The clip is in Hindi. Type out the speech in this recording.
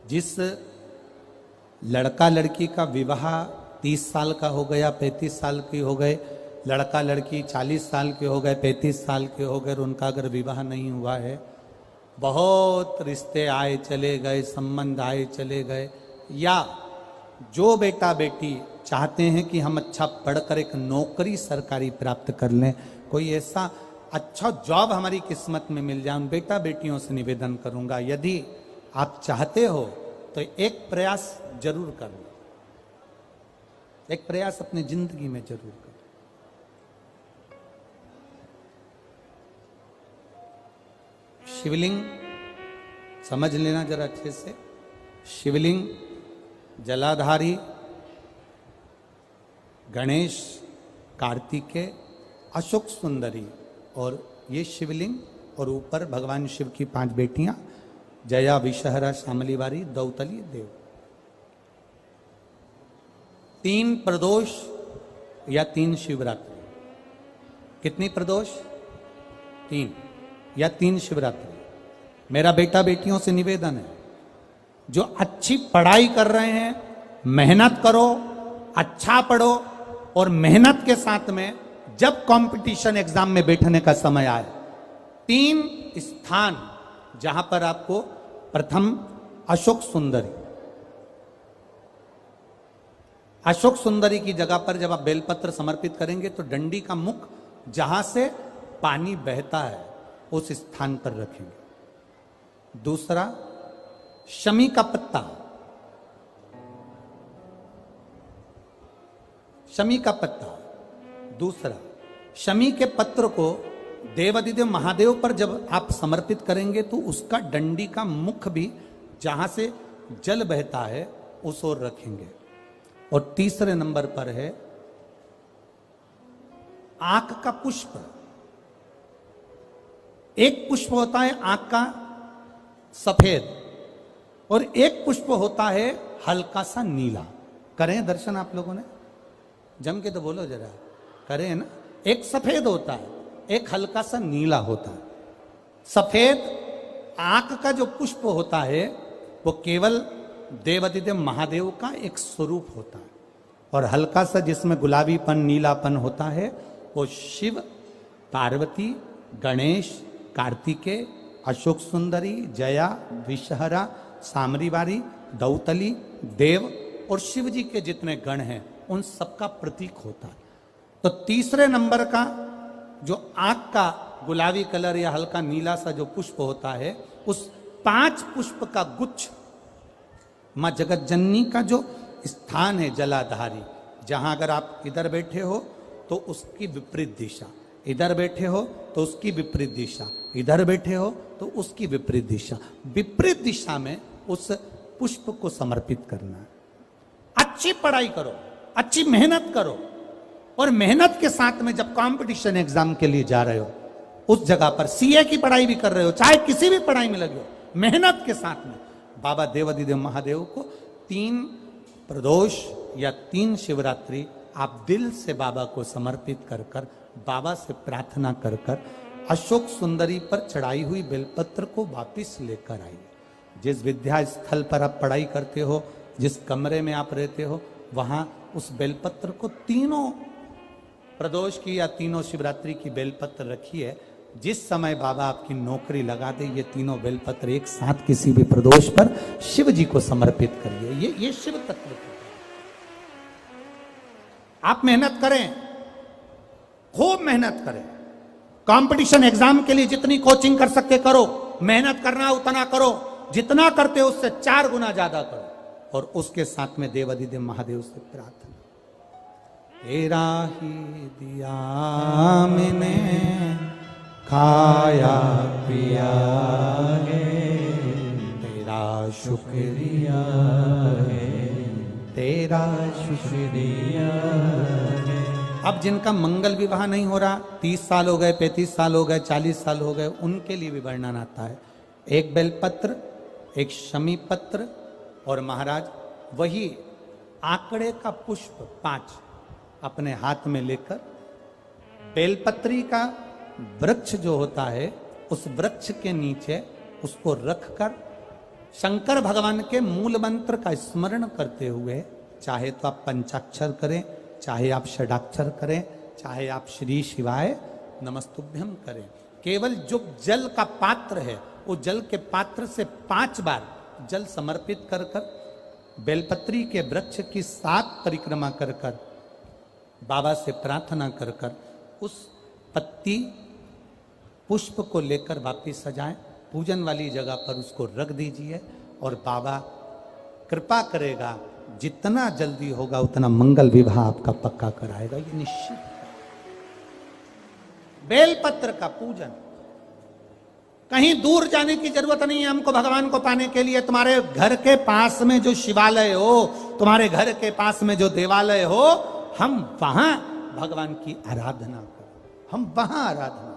जिस लड़का लड़की का विवाह 30 साल का हो गया, 35 साल की हो गए, लड़का लड़की 40 साल के हो गए, 35 साल के हो गए, उनका अगर विवाह नहीं हुआ है, बहुत रिश्ते आए चले गए, संबंध आए चले गए, या जो बेटा बेटी चाहते हैं कि हम अच्छा पढ़कर एक नौकरी सरकारी प्राप्त कर लें, कोई ऐसा अच्छा जॉब हमारी किस्मत में मिल जाए, उन बेटा बेटियों से निवेदन करूंगा, यदि आप चाहते हो तो एक प्रयास जरूर करो, एक प्रयास अपनी जिंदगी में जरूर करो। शिवलिंग समझ लेना जरा अच्छे से, शिवलिंग जलाधारी गणेश, कार्तिकेय, अशोक सुंदरी, और ये शिवलिंग, और ऊपर भगवान शिव की 5 बेटियां, जया, विषहरा, शामलीवारी, दौतली, देव। 3 प्रदोष या 3 शिवरात्रि। कितनी प्रदोष? 3 या 3 शिवरात्रि। मेरा बेटा बेटियों से निवेदन है, जो अच्छी पढ़ाई कर रहे हैं, मेहनत करो, अच्छा पढ़ो, और मेहनत के साथ में जब कंपटीशन एग्जाम में बैठने का समय आए, 3 स्थान जहां पर आपको प्रथम अशोक सुंदरी, अशोक सुंदरी की जगह पर जब आप बेलपत्र समर्पित करेंगे तो डंडी का मुख जहां से पानी बहता है उस स्थान पर रखेंगे। दूसरा, शमी का पत्ता, शमी का पत्ता। दूसरा, शमी के पत्र को देवादिदेव महादेव पर जब आप समर्पित करेंगे तो उसका डंडी का मुख भी जहां से जल बहता है उस ओर रखेंगे। और तीसरे नंबर पर है आंख का पुष्प। एक पुष्प होता है आंख का सफेद, और एक पुष्प होता है हल्का सा नीला। करें दर्शन आप लोगों ने? जम के तो बोलो जरा, करें ना? एक सफेद होता है, एक हल्का सा नीला होता है। सफेद आंख का जो पुष्प होता है वो केवल देवादिदेव महादेव का एक स्वरूप होता है, और हल्का सा जिसमें गुलाबीपन, नीलापन होता है वो शिव, पार्वती, गणेश, कार्तिकेय, अशोक सुंदरी, जया, विषहरा, सामरीवारी, दौतली, देव और शिव जी के जितने गण हैं उन सबका प्रतीक होता है। तो तीसरे नंबर का जो आंख का गुलाबी कलर या हल्का नीला सा जो पुष्प होता है, उस 5 पुष्प का गुच्छ मां जगत जननी का जो स्थान है जलाधारी, जहां अगर आप इधर बैठे हो तो उसकी विपरीत दिशा, इधर बैठे हो तो उसकी विपरीत दिशा, इधर बैठे हो तो उसकी विपरीत दिशा, विपरीत दिशा में उस पुष्प को समर्पित करना है। अच्छी पढ़ाई करो, अच्छी मेहनत करो, और मेहनत के साथ में जब कंपटीशन एग्जाम के लिए जा रहे हो, उस जगह पर सीए की पढ़ाई भी कर रहे हो, चाहे किसी भी पढ़ाई में लगे हो, मेहनत के साथ में बाबा देवादिदेव महादेव को 3 प्रदोष या 3 शिवरात्रि आप दिल से बाबा को समर्पित कर कर, बाबा से प्रार्थना कर कर अशोक सुंदरी पर चढ़ाई हुई बेलपत्र को वापिस लेकर आइए। जिस विद्या स्थल पर आप पढ़ाई करते हो, जिस कमरे में आप रहते हो, वहां उस बेलपत्र को 3 प्रदोष की या 3 शिवरात्रि की बेलपत्र रखिए। जिस समय बाबा आपकी नौकरी लगा दे, ये 3 बेलपत्र एक साथ किसी भी प्रदोष पर शिव जी को समर्पित करिए। ये शिव तत्व है। आप मेहनत करें, खूब मेहनत करें, कंपटीशन एग्जाम के लिए जितनी कोचिंग कर सकते करो, मेहनत करना उतना करो, जितना करते हो उससे 4 गुना ज्यादा करो, और उसके साथ में देवादिदेव महादेव से प्रार्थना, तेरा ही दिया मैंने खाया पिया है, तेरा शुक्रिया है, तेरा शुक्रिया है। अब जिनका मंगल विवाह नहीं हो रहा, 30 साल हो गए, 35 साल हो गए, 40 साल हो गए, उनके लिए भी वर्णन आता है। एक बेलपत्र, एक शमी पत्र, और महाराज वही आंकड़े का पुष्प 5 अपने हाथ में लेकर, बेलपत्री का वृक्ष जो होता है उस वृक्ष के नीचे उसको रखकर शंकर भगवान के मूल मंत्र का स्मरण करते हुए, चाहे तो आप पंचाक्षर करें, चाहे आप षडाक्षर करें, चाहे आप श्री शिवाय नमस्तुभ्यम करें, केवल जो जल का पात्र है वो जल के पात्र से 5 बार जल समर्पित कर कर, बेलपत्री के वृक्ष की 7 परिक्रमा कर कर, बाबा से प्रार्थना कर कर, उस पत्ती पुष्प को लेकर वापिस सजाएं, पूजन वाली जगह पर उसको रख दीजिए और बाबा कृपा करेगा, जितना जल्दी होगा उतना मंगल विवाह आपका पक्का कराएगा, ये निश्चित। बेलपत्र का पूजन, कहीं दूर जाने की जरूरत नहीं है हमको भगवान को पाने के लिए। तुम्हारे घर के पास में जो शिवालय हो, तुम्हारे घर के पास में जो देवालय हो, हम वहां भगवान की आराधना करें, हम वहां आराधना